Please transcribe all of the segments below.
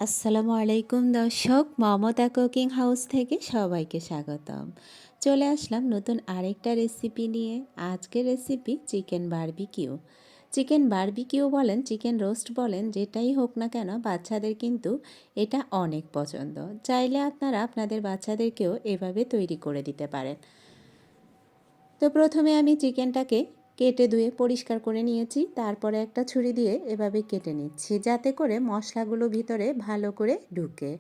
আসসালামু আলাইকুম দর্শক, মমতা কুকিং হাউস থেকে সবাইকে স্বাগতম। চলে আসলাম নতুন আরেকটা রেসিপি নিয়ে। আজকের recipe chicken barbecue. Chicken barbecue বলেন, চিকেন রোস্ট বলেন, যেটাই হোক না কেন বাচ্চাদের কিন্তু এটা অনেক পছন্দ। চাইলে আপনারা আপনাদের বাচ্চাদেরকেও এভাবে তৈরি করে দিতে পারেন। তো প্রথমে আমি চিকেনটাকে কেটে ধুয়ে পরিষ্কার করে নিয়েছি, তারপরে একটা ছুরি দিয়ে এভাবে কেটে নিচ্ছি যাতে করে মশলাগুলো ভিতরে ভালো করে ঢুকে।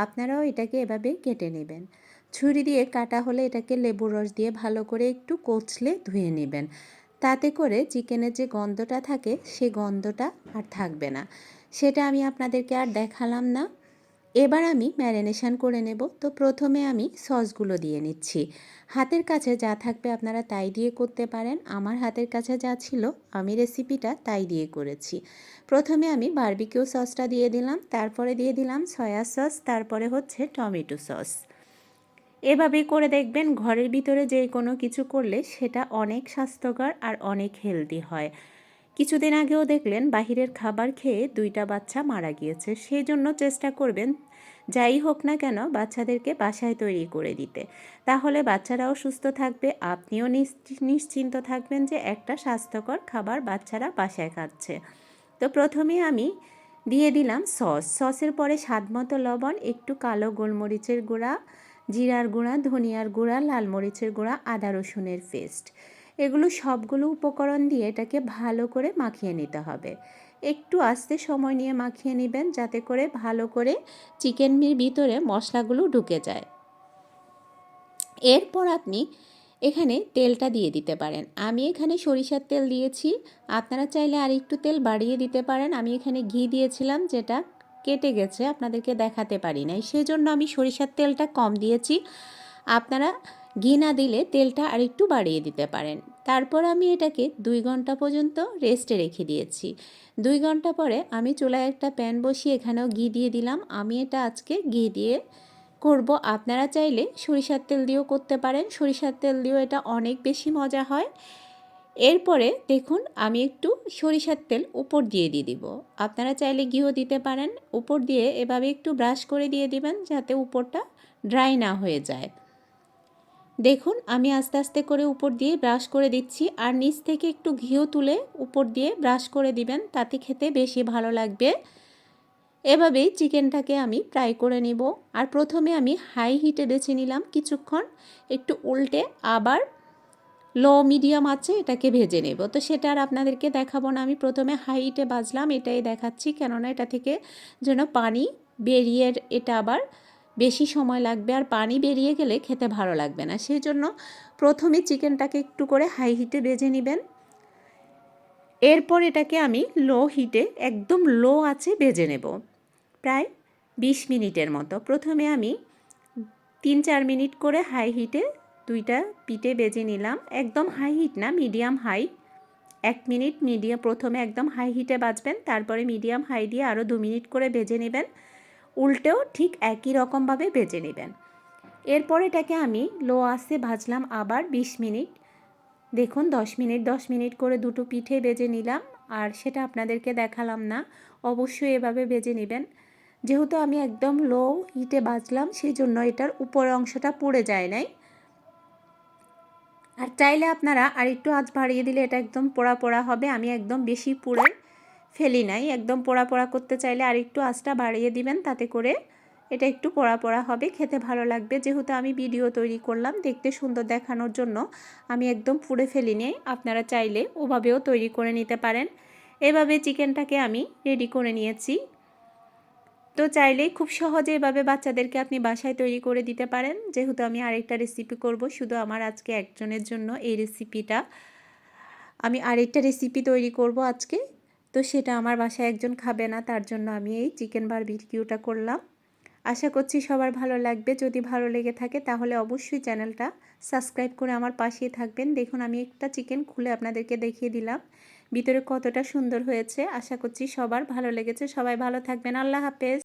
আপনারাও এটাকে এভাবে কেটে নেবেন। ছুরি দিয়ে কাটা হলে এটাকে লেবুর রস দিয়ে ভালো করে একটু কচলে ধুয়ে নেবেন, তাতে করে চিকেনের যে গন্ধটা থাকে সে গন্ধটা আর থাকবে না। সেটা আমি আপনাদেরকে আর দেখালাম না। এবার আমি ম্যারিনেশন করে নেব। তো প্রথমে আমি সসগুলো দিয়ে নিচ্ছি। হাতের কাছে যা থাকবে আপনারা তাই দিয়ে করতে পারেন। আমার হাতের কাছে যা ছিল আমি রেসিপিটা তাই দিয়ে করেছি। প্রথমে আমি বারবিকিউ সসটা দিয়ে দিলাম, তারপরে দিয়ে দিলাম সয়া সস, তারপরে হচ্ছে টমেটো সস। এভাবে করে দেখবেন ঘরের ভিতরে যে কোনো কিছু করলে সেটা অনেক স্বাস্থ্যকর আর অনেক হেলদি হয়। কিছুদিন আগেও দেখলেন বাহিরের খাবার খেয়ে 2টা বাচ্চা মারা গিয়েছে। সেই জন্য চেষ্টা করবেন যাই হোক না কেন বাচ্চাদেরকে বাসায় তৈরি করে দিতে। তাহলে বাচ্চারাও সুস্থ থাকবে, আপনিও নিশ্চিন্ত থাকবেন যে একটা স্বাস্থ্যকর খাবার বাচ্চারা বাসায় খাচ্ছে। তো প্রথমে আমি দিয়ে দিলাম সসের পরে স্বাদমতো লবণ, একটু কালো গোলমরিচের গুঁড়া, জিরার গুঁড়া, ধনিয়ার গুঁড়া, লাল মরিচের গুঁড়া, আদা রসুনের পেস্ট। এগুলো সবগুলো উপকরণ দিয়ে এটাকে ভালো করে মাখিয়ে নিতে হবে। একটু আস্তে সময় নিয়ে মাখিয়ে নেবেন যাতে করে ভালো করে চিকেনের ভিতরে মশলাগুলো ঢুকে যায়। এরপর আপনি এখানে তেলটা দিয়ে দিতে পারেন। আমি এখানে সরিষার তেল দিয়েছি, আপনারা চাইলে আর একটু তেল বাড়িয়ে দিতে পারেন। আমি এখানে ঘি দিয়েছিলাম, যেটা কেটে গেছে আপনাদেরকে দেখাতে পারি নাই, সেজন্য আমি সরিষার তেলটা কম দিয়েছি। আপনারা ঘি না দিলে তেলটা আর একটু বাড়িয়ে দিতে পারেন। তারপর আমি এটাকে 2 ঘন্টা পর্যন্ত রেস্টে রেখে দিয়েছি। 2 ঘন্টা পরে আমি চুলায় একটা প্যান বসিয়ে এখানেও ঘি দিয়ে দিলাম। আমি এটা আজকে ঘি দিয়ে করব, আপনারা চাইলে সরিষার তেল দিয়েও করতে পারেন। সরিষার তেল দিয়েও এটা অনেক বেশি মজা হয়। এরপরে দেখুন আমি একটু সরিষার তেল উপর দিয়ে দিব। আপনারা চাইলে ঘিও দিতে পারেন। উপর দিয়ে এভাবে একটু ব্রাশ করে দিয়ে দিবেন যাতে উপরটা ড্রাই না হয়ে যায়। দেখুন আমি আস্তে আস্তে করে উপর দিয়ে ব্রাশ করে দিচ্ছি, আর নিচ থেকে একটু ঘিও তুলে উপর দিয়ে ব্রাশ করে দিবেন, তাতে খেতে বেশি ভালো লাগবে। এভাবেই চিকেনটাকে আমি ফ্রাই করে নিব। আর প্রথমে আমি হাই হিটে বেছে নিলাম কিছুক্ষণ, একটু উল্টে আবার লো মিডিয়াম আছে এটাকে ভেজে নেব। তো সেটা আর আপনাদেরকে দেখাবো না, আমি প্রথমে হাই হিটে ভাজলাম এটাই দেখাচ্ছি, কেননা এটা থেকে যেন পানি বেরিয়ে এটা আবার বেশি সময় লাগবে, আর পানি বেরিয়ে গেলে খেতে ভালো লাগবে না। সেই জন্য প্রথমে চিকেনটাকে একটু করে হাই হিটে ভেজে নেবেন। এরপর এটাকে আমি লো হিটে একদম লো আঁচে ভেজে নেব প্রায় 20 মিনিটের মতো। প্রথমে আমি 3-4 মিনিট করে হাই হিটে 2টা পিঠে ভেজে নিলাম। একদম হাই হিট না, মিডিয়াম হাই। 1 মিনিট মিডিয়াম, প্রথমে একদম হাই হিটে ভাজবেন, তারপরে মিডিয়াম হাই দিয়ে আরও 2 মিনিট করে ভেজে নেবেন। উল্টেও ঠিক একই রকমভাবে ভেজে নেবেন। এরপর এটাকে আমি লো আঁচে ভাজলাম আবার 20 মিনিট। দেখুন 10 মিনিট করে দুটো পিঠে ভেজে নিলাম, আর সেটা আপনাদেরকে দেখালাম না। অবশ্যই এভাবে ভেজে নেবেন। যেহেতু আমি একদম লো হিটে ভাজলাম সেই জন্য এটার উপরের অংশটা পুড়ে যায় নাই। আর চাইলে আপনারা আর একটু আঁচ বাড়িয়ে দিলে এটা একদম পোড়া পোড়া হবে। আমি একদম বেশি পুড়ে ফেলি নাই, একদম পোড়া পোড়া করতে চাইলে আর একটু আঁচটা বাড়িয়ে দিবেন, তাতে করে এটা একটু পোড়া পোড়া হবে, খেতে ভালো লাগবে। যেহেতু আমি ভিডিও তৈরি করলাম দেখতে সুন্দর দেখানোর জন্য, আমি একদম পুড়ে ফেলিনি। আপনারা চাইলে ওভাবেও তৈরি করে নিতে পারেন। এভাবে চিকেনটাকে আমি রেডি করে নিয়েছি। তো চাইলেই খুব সহজে এভাবে বাচ্চাদেরকে আপনি বাসায় তৈরি করে দিতে পারেন। যেহেতু আমি আরেকটা রেসিপি করব, শুধু আমার আজকে একজনের জন্য এই রেসিপিটা, আমি আরেকটা রেসিপি তৈরি করব আজকে। তো সেটা আমার বাসায় একজন খাবে না, তার জন্য আমি এই চিকেন বারবিকিউটা করলাম। আশা করছি সবার ভালো লাগবে। যদি ভালো লেগে থাকে তাহলে অবশ্যই চ্যানেলটা সাবস্ক্রাইব করে আমার পাশেই থাকবেন। দেখুন আমি একটা চিকেন খুলে আপনাদেরকে দেখিয়ে দিলাম ভিতরে কতটা সুন্দর হয়েছে। আশা করছি সবার ভালো লেগেছে। সবাই ভালো থাকবেন। আল্লাহ হাফেজ।